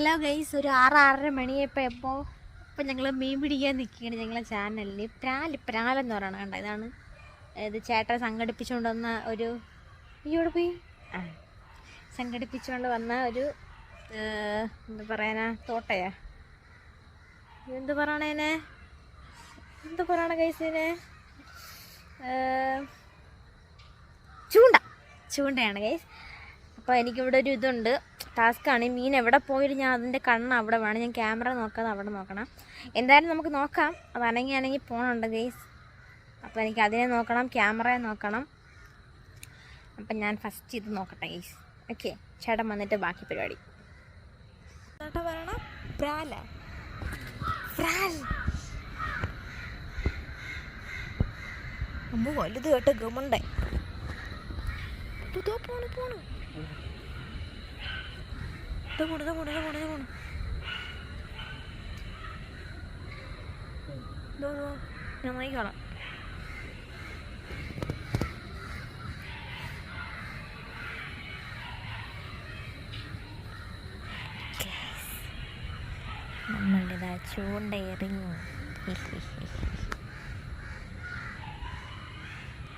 Hello guys, ഒരു 6-6:30 മണിയപ്പോൾ ഇപ്പം ഞങ്ങൾ മീൻ പിടിക്കാൻ നിൽക്കുകയാണ് ഞങ്ങളെ ചാനലിൽ. പ്രാലെന്ന് പറയണം. കണ്ട, ഇതാണ് ഇത് ചേട്ടൻ സംഘടിപ്പിച്ചുകൊണ്ട് വന്ന ഒരു ഇവിടെ പോയി സംഘടിപ്പിച്ചുകൊണ്ട് വന്ന ഒരു എന്താ പറയാനാ, തോട്ടയാ, എന്ത് പറയണേനെ, എന്ത് പറയണ ഗൈസിനെ, ചൂണ്ടയാണ് ഗൈസ്. അപ്പോൾ എനിക്കിവിടെ ഒരു ഇതുണ്ട്, ടാസ്ക്കാണ്. മീൻ എവിടെ പോയാലും ഞാൻ അതിൻ്റെ കണ്ണ് അവിടെ വേണം, ഞാൻ ക്യാമറ നോക്കാതെ അവിടെ നോക്കണം. എന്തായാലും നമുക്ക് നോക്കാം. അത് അനങ്ങി പോകണുണ്ട് ഗൈസ്. അപ്പോൾ എനിക്ക് അതിനെ നോക്കണം, ക്യാമറയെ നോക്കണം. അപ്പം ഞാൻ ഫസ്റ്റ് ഇത് നോക്കട്ടെ ഗൈസ്. ഓക്കെ, ചേട്ടൻ വന്നിട്ട് ബാക്കി പരിപാടി. ചേട്ടാ പറയണം, പ്രാൽ അമ്മ വലുത് കേട്ടോ, ഗമണ്ടേ പോണു ഞാൻ നോക്കിക്കോളാം. നമ്മളിതാ ചൂണ്ട എറിഞ്ഞു.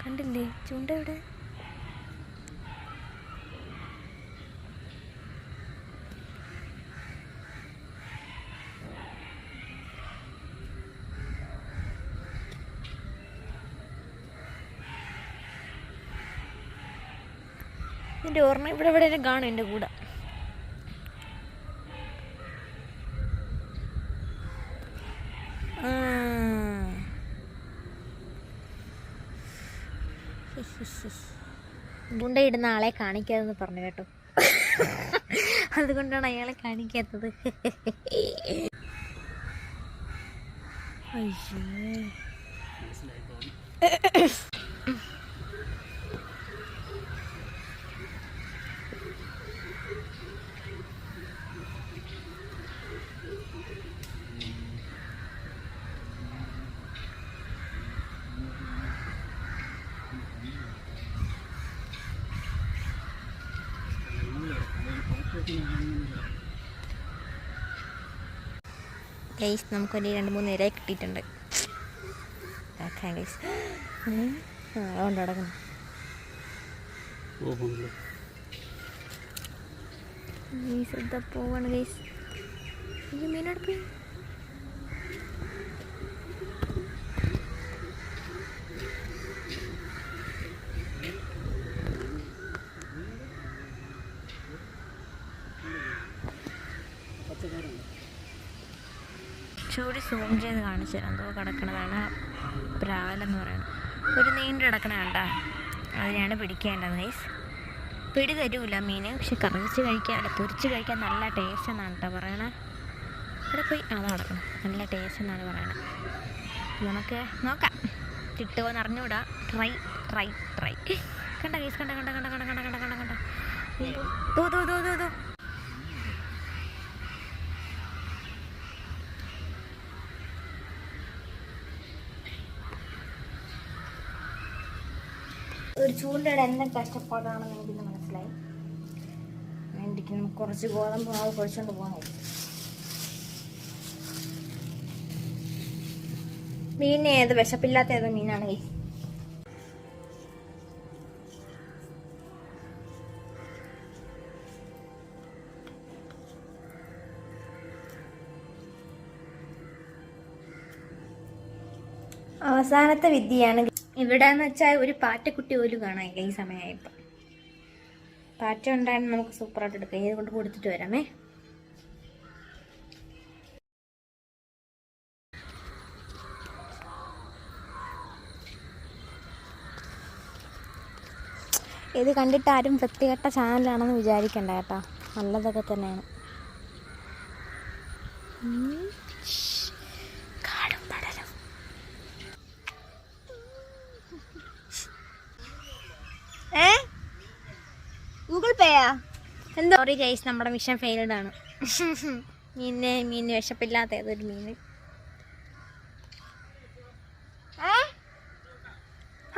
കണ്ടില്ലേ ചൂണ്ട എവിടെ? എൻ്റെ ഓർമ്മ ഇവിടെ കാണും എൻ്റെ കൂടെ. ഗുണ്ടയിടുന്ന ആളെ കാണിക്കാതെന്ന് പറഞ്ഞു കേട്ടോ, അതുകൊണ്ടാണ് അയാളെ കാണിക്കാത്തത്. ഗൈസ്, നമുക്കൊരു 2-3 ഇരയെ കിട്ടിയിട്ടുണ്ട്. ഗൈസ് അതുകൊണ്ട് കിടക്കുന്നു. ഗൈസ് പോവാണ് ഗൈസ്. മീനെടുപ്പ് ചൂടി സൂം ചെയ്ത് കാണിച്ചു തരാം. എന്തോ കിടക്കണതാണ് പ്രാലെന്ന് പറയുന്നത്. ഒരു നീണ്ടു കിടക്കണ കണ്ട, അതിനാണ് പിടിക്കേണ്ടത് ഗൈസ്. പിടി തരൂല മീൻ, പക്ഷെ കറിച്ച് കഴിക്കാൻ, പൊരിച്ച് കഴിക്കാൻ നല്ല ടേസ്റ്റ് എന്നാണ് കേട്ടോ പറയണേ. ഇവിടെ പോയി അതാ കിടക്കണം, നല്ല ടേസ്റ്റ് എന്നാണ് പറയണത്. നമുക്ക് നോക്കാം, കിട്ടുമോ എന്ന് അറിഞ്ഞുകൂടാ. ട്രൈ കണ്ട ഗൈസ്, കണ്ട തോ ഒരു ചൂണ്ടയുടെ എന്നെ കഷ്ടപ്പാടാണെന്ന് എനിക്കിന്ന് മനസ്സിലായി. വേണ്ടിക്ക് നമുക്ക് കുറച്ച് ഗോതമ്പ് മാവ് കുഴിച്ചുകൊണ്ട് പോകാൻ. മീൻ ഏത് വിശപ്പില്ലാത്ത ഏതോ മീനാണ് ഈ. അവസാനത്തെ വിദ്യയാണ് ഇവിടെ എന്ന് വെച്ചാൽ ഒരു പാറ്റക്കുട്ടി പോലും കാണാനില്ല ഈ സമയമായപ്പോൾ. പാറ്റ ഉണ്ടായിരുന്നു, നമുക്ക് സൂപ്പറായിട്ട് എടുക്കാം. ഇത് കൊണ്ട് കൊടുത്തിട്ട് വരാമേ. ഇത് കണ്ടിട്ട് ആരും വൃത്തികെട്ട ചാനലാണെന്ന് വിചാരിക്കണ്ട കേട്ടോ, നല്ലതൊക്കെ തന്നെയാണ്. ഗൂഗിൾ പേയാ എന്തോ? സോറി ഗൈസ്, നമ്മുടെ മിഷൻ ഫെയിൽഡ് ആണ്. മീൻ വിശപ്പില്ലാത്ത ഏതൊരു മീൻ.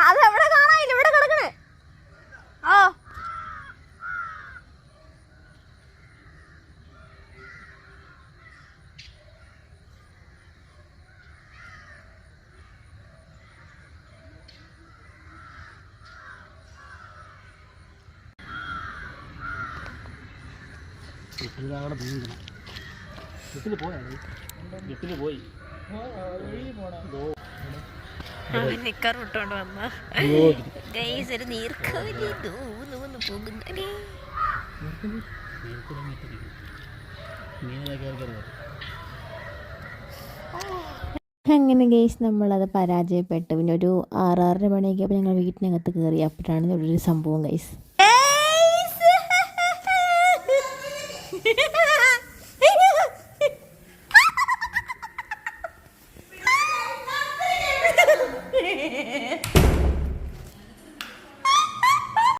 അതെവിടെ കാണാനില്ല, ഇവിടെ കിടക്കണേ. ഓ പോയി അവൻ നിക്കർ ഇട്ടോണ്ട് വന്ന ഗൈസ് ഒരു നീർക്കോലി നൂന്ന് പോകുന്നേ. അങ്ങനെ ഗൈസ് നമ്മളത് പരാജയപ്പെട്ടു. പിന്നെ ഒരു 6-6:30 മണിയൊക്കെ അപ്പോൾ ഞങ്ങൾ വീട്ടിനകത്ത് കയറി. അപ്പോഴാണ് ഇവിടെ ഒരു സംഭവം ഗൈസ്.